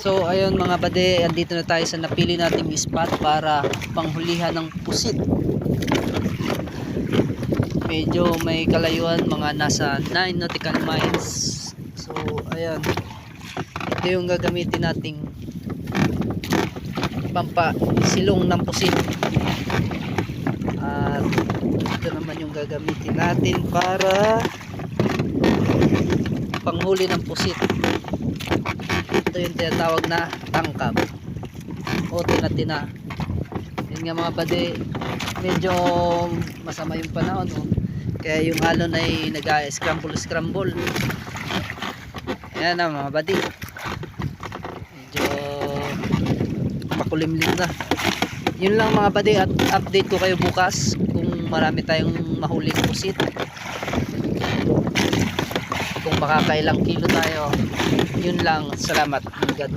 So ayun mga bade, andito na tayo sa napili nating spot para panghulihan ng pusit. Medyo may kalayuan, mga nasa 9 nautical miles. So ayan, ito yung gagamitin nating pampasilong ng pusit. At ito naman yung gagamitin natin para panghuli ng pusit. Ito yung tinatawag na tangkab o tina-tina. Yun nga mga bade, medyo masama yung panahon, no? Kaya yung alon ay nag-scramble. Ayan na mga bade, medyo makulimlim na. Yun lang mga bade, at update ko kayo bukas kung marami tayong mahuling pusit, kung makakailang kilo tayo. Yun lang, salamat. God.